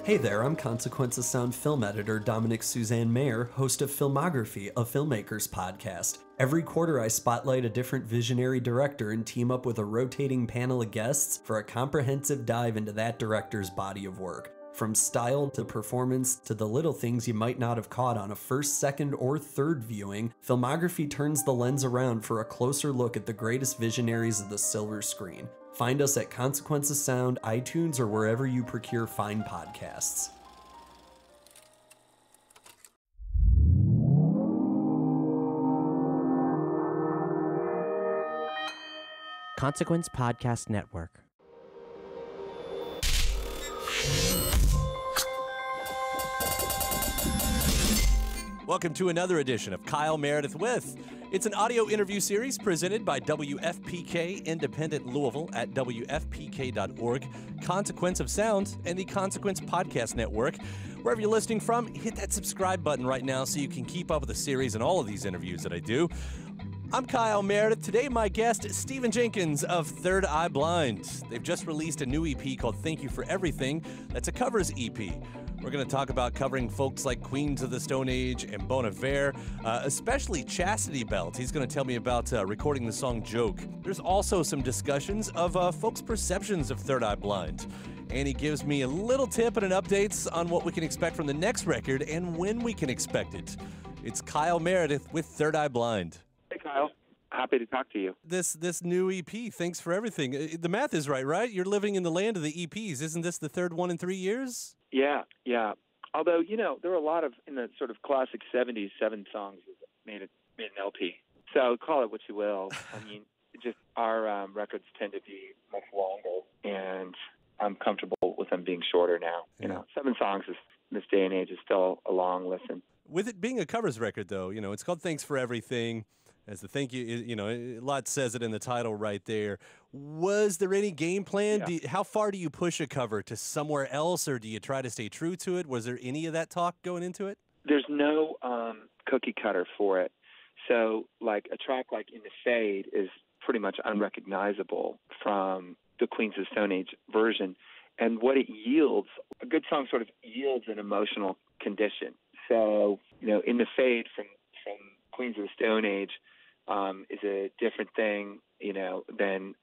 Hey there, I'm Consequence of Sound film editor Dominic Suzanne Mayer, host of Filmography, a filmmakers podcast. Every quarter, I spotlight a different visionary director and team up with a rotating panel of guests for a comprehensive dive into that director's body of work. From style to performance to the little things you might not have caught on a first, second, or third viewing, Filmography turns the lens around for a closer look at the greatest visionaries of the silver screen. Find us at Consequence of Sound, iTunes, or wherever you procure fine podcasts. Consequence Podcast Network. Welcome to another edition of Kyle Meredith With. It's an audio interview series presented by WFPK Independent Louisville at WFPK.org, Consequence of Sound, and the Consequence Podcast Network. Wherever you're listening from, hit that subscribe button right now so you can keep up with the series and all of these interviews that I do. I'm Kyle Meredith. Today, my guest is Stephan Jenkins of Third Eye Blind. They've just released a new EP called Thank You for Everything. That's a covers EP. We're going to talk about covering folks like Queens of the Stone Age and Bon Iver, especially Chastity Belt. He's going to tell me about recording the song Joke. There's also some discussions of folks' perceptions of Third Eye Blind. And he gives me a little tip and an updates on what we can expect from the next record and when we can expect it. It's Kyle Meredith with Third Eye Blind. Hey, Kyle. Happy to talk to you. This new EP, thanks for everything. The math is right? You're living in the land of the EPs. Isn't this the third one in 3 years? Yeah. Although, there were a lot of, in the sort of classic 70s, 7 songs that made an LP. So call it what you will. I mean, just our records tend to be much longer, and I'm comfortable with them being shorter now. Yeah. 7 songs in this day and age is still a long listen. With it being a covers record, though, it's called Thanks for Everything. As the thank you, a lot says it in the title right there. Was there any game plan? Yeah. How far do you push a cover to somewhere else, or do you try to stay true to it? Was there any of that talk going into it? There's no cookie cutter for it. So, like, a track like In the Fade is pretty much unrecognizable from the Queens of the Stone Age version. And what it yields, a good song sort of yields an emotional condition. So, In the Fade from Queens of the Stone Age is a different thing, than,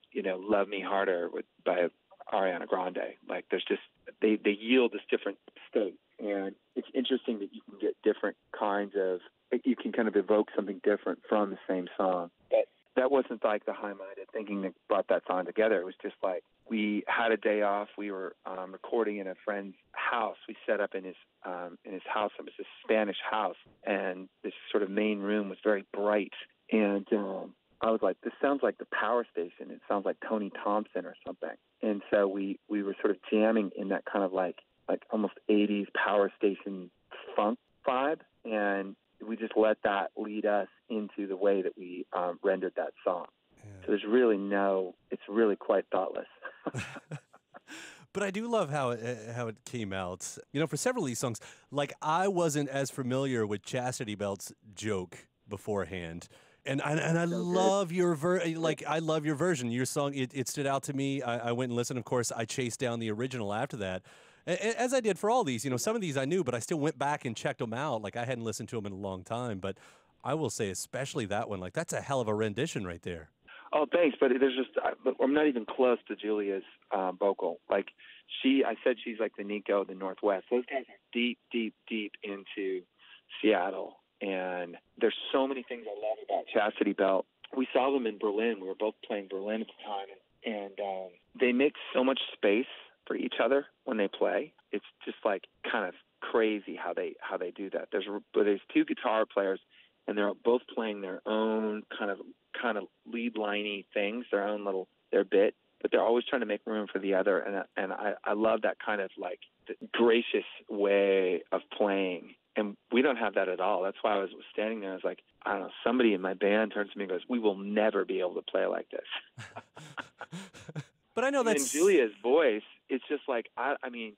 Love Me Harder by Ariana Grande. Like, there's just, they yield this different state. And it's interesting that you can get different kinds of, you can kind of evoke something different from the same song. But that wasn't like the high-minded thinking that brought that song together. It was just like, we had a day off. We were recording in a friend's house. We set up in his house. It was a Spanish house, and this sort of main room was very bright. And I was like, this sounds like the Power Station. It sounds like Tony Thompson or something. And so we were sort of jamming in that kind of like almost 80s Power Station funk vibe, and we just let that lead us into the way that we rendered that song. Yeah. So there's really it's really quite thoughtless. But I do love how it came out. For several of these songs, like, I wasn't as familiar with Chastity Belt's Joke beforehand. And I love your I love your version. Your song, it stood out to me. I went and listened. Of course, I chased down the original after that, as I did for all these. Some of these I knew, but I still went back and checked them out. Like, I hadn't listened to them in a long time. But I will say, especially that one, like, that's a hell of a rendition right there. Oh, thanks. But I'm not even close to Julia's vocal. Like, I said she's like the Nico of the Northwest. Those guys are deep, deep, deep into Seattle. And there's so many things I love about Chastity Belt. We saw them in Berlin. We were both playing Berlin at the time. And they make so much space for each other when they play. It's just like kind of crazy how they do that. There's 2 guitar players, and they're both playing their own kind of lead liney things, their bit, but they're always trying to make room for the other. And I love that kind of like gracious way of playing. And we don't have that at all. That's why I was standing there. I was like, I don't know, somebody in my band turns to me and goes, we will never be able to play like this. But I know that's... And Julia's voice, it's just like, I mean,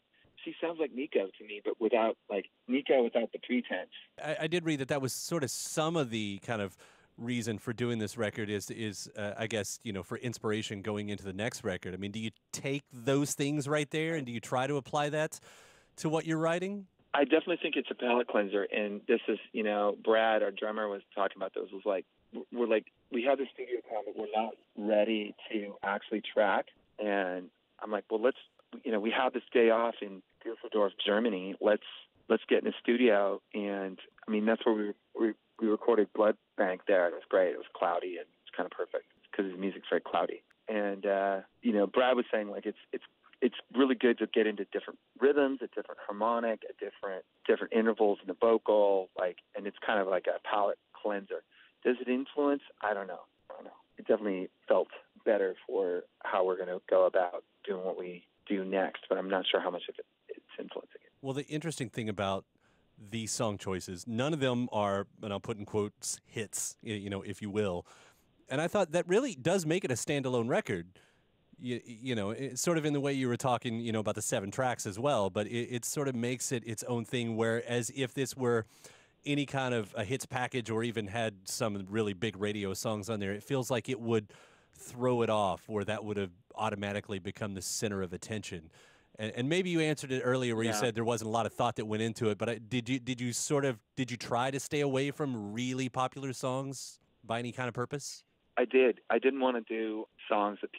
she sounds like Nico to me, but without the pretense. I did read that was sort of some of the kind of reason for doing this record is I guess, for inspiration going into the next record. I mean, do you take those things right there and do you try to apply that to what you're writing? I definitely think it's a palate cleanser, and this is, Brad, our drummer, was talking about this. Was like, we have the studio time, but we're not ready to actually track. And I'm like, well, we have this day off in Düsseldorf, Germany. Let's get in the studio, and I mean that's where we recorded Blood Bank there. It was great. It was cloudy and it's kind of perfect because his music's very cloudy. And Brad was saying like it's really good to get into different rhythms, a different harmonic, a different intervals in the vocal, and it's kind of like a palate cleanser. Does it influence? I don't know. It definitely felt better for how we're going to go about doing what we do next, but I'm not sure how much of it's influencing it. Well, the interesting thing about these song choices, none of them are, and I'll put in quotes, hits, if you will. And I thought that really does make it a standalone record. It's sort of in the way you were talking, about the 7 tracks as well, but it sort of makes it its own thing, whereas if this were any kind of a hits package or even had some really big radio songs on there, it feels like it would throw it off, where that would have automatically become the center of attention. And maybe you answered it earlier where you said there wasn't a lot of thought that went into it, but did you try to stay away from really popular songs by any kind of purpose? I did. I didn't want to do songs that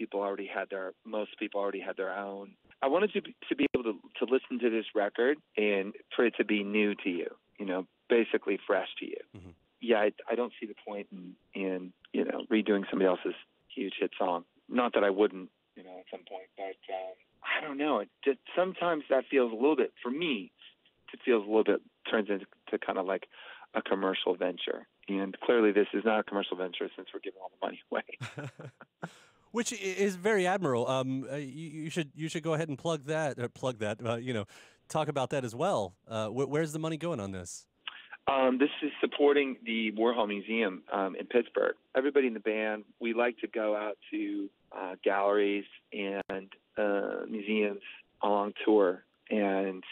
most people already had their own. I wanted to be able to listen to this record and for it to be new to you, basically fresh to you. Mm-hmm. Yeah, I don't see the point in redoing somebody else's huge hit song. Not that I wouldn't, at some point, but I don't know. Sometimes that feels a little bit, for me, it feels a little bit, turns into kind of like a commercial venture. And clearly this is not a commercial venture since we're giving all the money away. Which is very admirable. You should go ahead and plug that. Talk about that as well. Where's the money going on this? This is supporting the Warhol Museum in Pittsburgh. Everybody in the band, we like to go out to galleries and museums on tour. And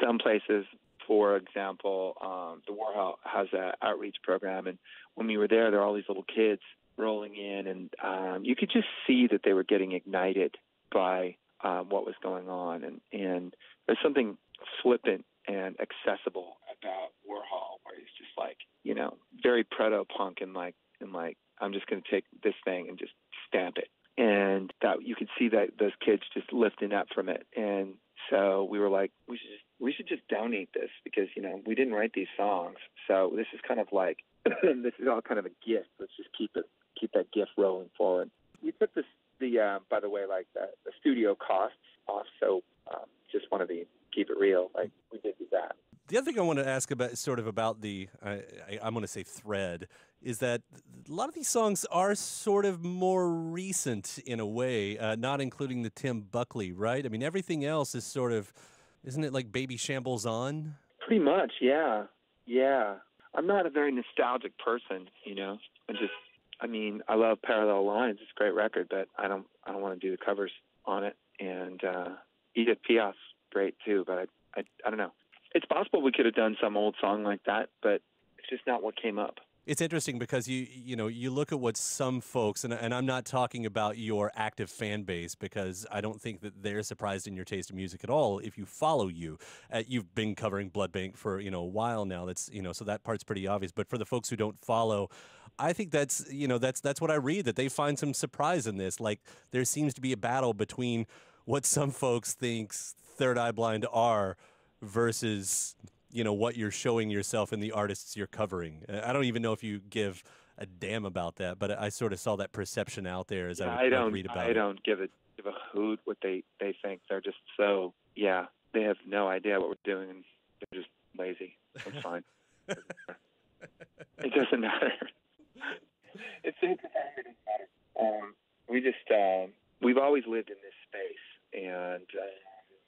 some places, for example, the Warhol has an outreach program. And when we were there were all these little kids rolling in. And you could just see that they were getting ignited by what was going on. And there's something flippant and accessible about Warhol, where he's just like, very proto-punk and like I'm just going to take this thing and just stamp it. And that you could see that those kids just lifting up from it. And so we were like, we should just donate this because, we didn't write these songs. So this is kind of like, this is all kind of a gift. Let's just keep that gift rolling forward. We took by the way, like the studio costs off. So just wanted to keep it real. Like we did do that. The other thing I want to ask about, sort of about the, I'm going to say thread, is that a lot of these songs are sort of more recent in a way, not including the Tim Buckley, right? I mean, everything else is sort of, isn't it like Baby Shambles On? Pretty much, yeah. Yeah. I'm not a very nostalgic person, I love Parallel Lines. It's a great record, but I don't want to do the covers on it. And Edith Piaf's great too, but I don't know. It's possible we could have done some old song like that, but it's just not what came up. It's interesting because you look at what some folks, and I'm not talking about your active fan base because I don't think that they're surprised in your taste of music at all. If you follow you, you've been covering Blood Bank for a while now. That's so that part's pretty obvious. But for the folks who don't follow, I think that's what I read, that they find some surprise in this. Like there seems to be a battle between what some folks think Third Eye Blind are versus what you're showing yourself and the artists you're covering. I don't even know if you give a damn about that, but I sort of saw that perception out there as I would read about it. I don't give a hoot what they think. They're just they have no idea what we're doing, and they're just lazy. It's fine. It doesn't matter. It doesn't matter. We've always lived in this space, and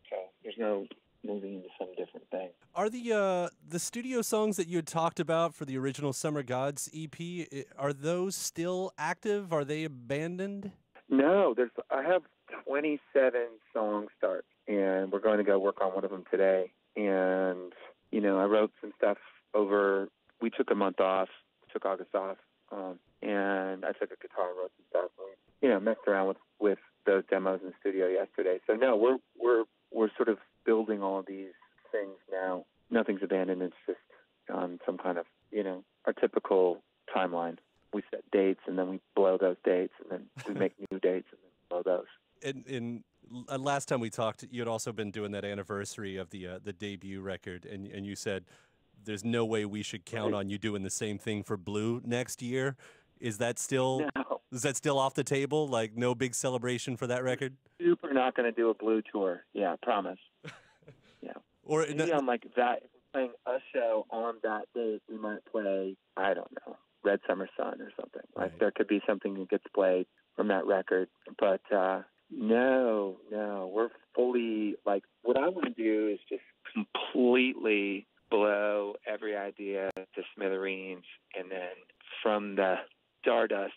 so there's no moving into some different thing. Are the studio songs that you had talked about for the original Summer Gods EP, are those still active? Are they abandoned? No, I have 27 song starts, and we're going to go work on one of them today. And I wrote some stuff over. We took a month off, took August off, and I took a guitar and wrote some stuff. Messed around with those demos in the studio yesterday. So no, we're sort of building all of these things now. Nothing's abandoned. It's just on some kind of, our typical timeline. We set dates and then we blow those dates, and then we make new dates and then blow those. In last time we talked, you had also been doing that anniversary of the debut record, and you said there's no way we should count on you doing the same thing for Blue next year. Is that still off the table? Like, no big celebration for that record? Super not going to do a Blue tour. Yeah, I promise. Yeah. Or maybe on like that, if we're playing a show on that date, we might play, I don't know, Red Summer Sun or something. Right. Like, there could be something that gets played from that record. But no, we're fully, like, what I want to do is just completely blow every idea to smithereens, and then from the stardust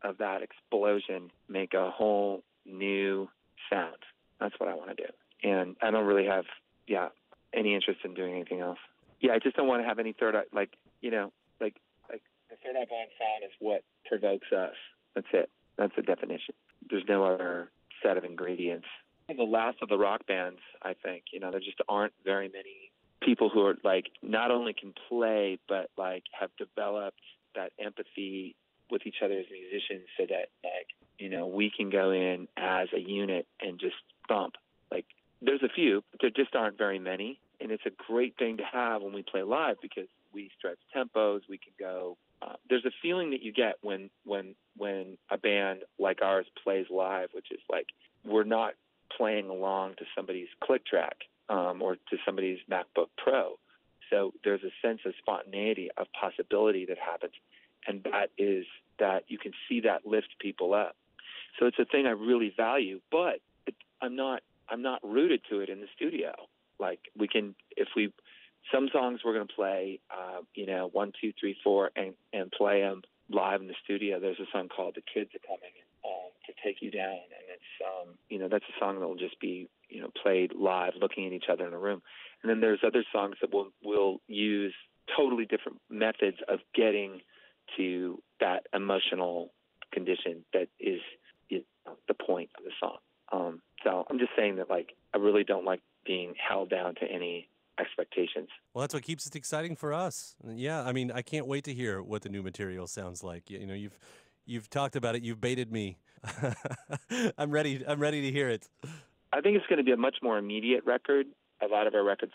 of that explosion, make a whole new sound. That's what I want to do. And I don't really have, any interest in doing anything else. Yeah, I just don't want to have any third eye, like the third eye blind sound is what provokes us. That's it. That's the definition. There's no other set of ingredients. The last of the rock bands, I think, there just aren't very many people who are, like, not only can play, but, like, have developed that empathy with each other as musicians so that, like, we can go in as a unit and just thump. Like, there's a few, but there just aren't very many. And it's a great thing to have when we play live because we stretch tempos. We can go. There's a feeling that you get when a band like ours plays live, which is like we're not playing along to somebody's click track or to somebody's MacBook Pro. So there's a sense of spontaneity, of possibility that happens, and that you can see that lift people up. So it's a thing I really value, but I'm not rooted to it in the studio. Like, we can, some songs we're going to play, 1, 2, 3, 4, and play them live in the studio. There's a song called "The Kids Are Coming to Take You Down," and it's, that's a song that will just be, played live, looking at each other in a room. And then there's other songs that will use totally different methods of getting to that emotional condition that is the point of the song. So I'm just saying that, like, I really don't like being held down to any expectations. Well, that's what keeps it exciting for us. Yeah, I mean, I can't wait to hear what the new material sounds like. You've talked about it. You've baited me. I'm ready to hear it. I think it's going to be a much more immediate record. A lot of our records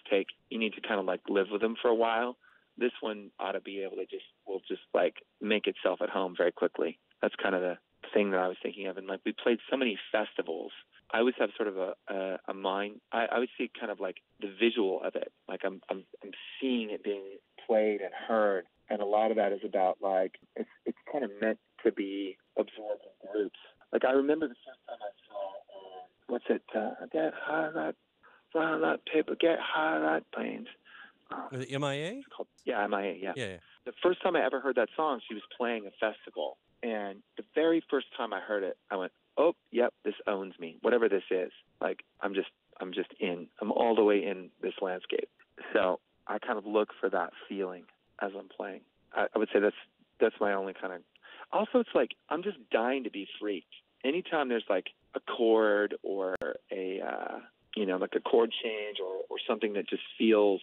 you need to kind of, like, live with them for a while. This one ought to be able to will just like make itself at home very quickly. That's kind of the thing that I was thinking of. And, like, we played so many festivals. I always have sort of a mind. I always see kind of like the visual of it. Like, I'm seeing it being played and heard, and a lot of that is about, like, it's kind of meant to be absorbed in groups. Like, I remember the first time I saw get high light paper, get high light planes. The MIA? It's called, MIA. Yeah. The first time I ever heard that song, she was playing a festival, and the very first time I heard it, I went, "Oh, yep, this owns me. Whatever this is, like, I'm just in. I'm all the way in this landscape." So I kind of look for that feeling as I'm playing. I would say that's my only kind of. Also, it's like I'm just dying to be free. Anytime there's, like, a chord or like a chord change or something that just feels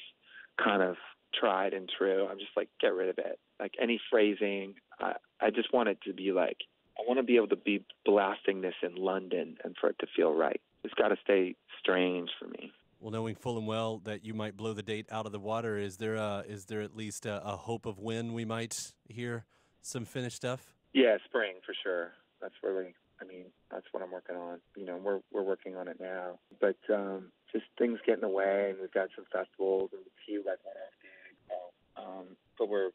kind of tried and true, I'm just like, get rid of it. Like, any phrasing, I just want it to be like, I want to be able to be blasting this in London and for it to feel right. It's got to stay strange for me. Well, knowing full and well that you might blow the date out of the water, is there at least a hope of when we might hear some finished stuff? Yeah, spring for sure. That's what I'm working on. We're working on it now, but just things get in the way, and we've got some festivals and a few like one-off gigs. But we're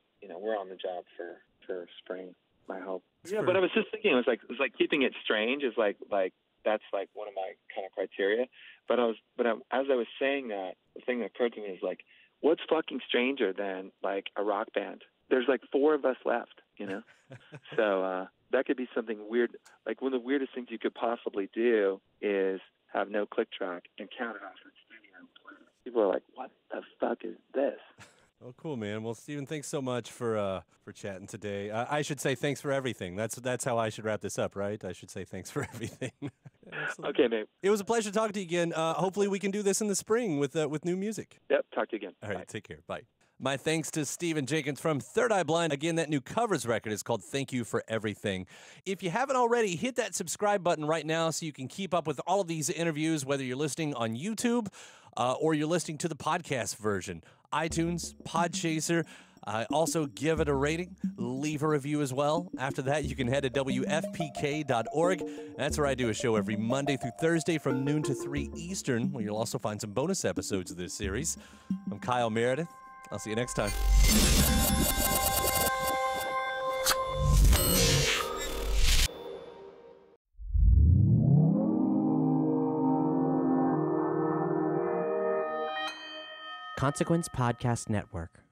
on the job for spring. My hope. Yeah, but I was just thinking, it was like keeping it strange is like that's like one of my kind of criteria. But as I was saying that, the thing that occurred to me is, like, what's fucking stranger than, like, a rock band? There's like 4 of us left, So that could be something weird. Like, one of the weirdest things you could possibly do is have no click track and count it off in the studio. People are like, "What the fuck is this?" Oh, cool, man. Well, Stephan, thanks so much for chatting today. I should say thanks for everything. That's how I should wrap this up, right? I should say thanks for everything. Okay, mate. It was a pleasure talking to you again. Hopefully we can do this in the spring with new music. Yep, talk to you again. All right, Bye. take care. Bye. My thanks to Stephan Jenkins from Third Eye Blind. Again, that new covers record is called Thank You for Everything. If you haven't already, hit that subscribe button right now so you can keep up with all of these interviews, whether you're listening on YouTube or you're listening to the podcast version. iTunes, Podchaser. Also, give it a rating, leave a review as well. After that, you can head to WFPK.org. That's where I do a show every Monday through Thursday from noon to 3 Eastern, where you'll also find some bonus episodes of this series. I'm Kyle Meredith. I'll see you next time. Consequence Podcast Network.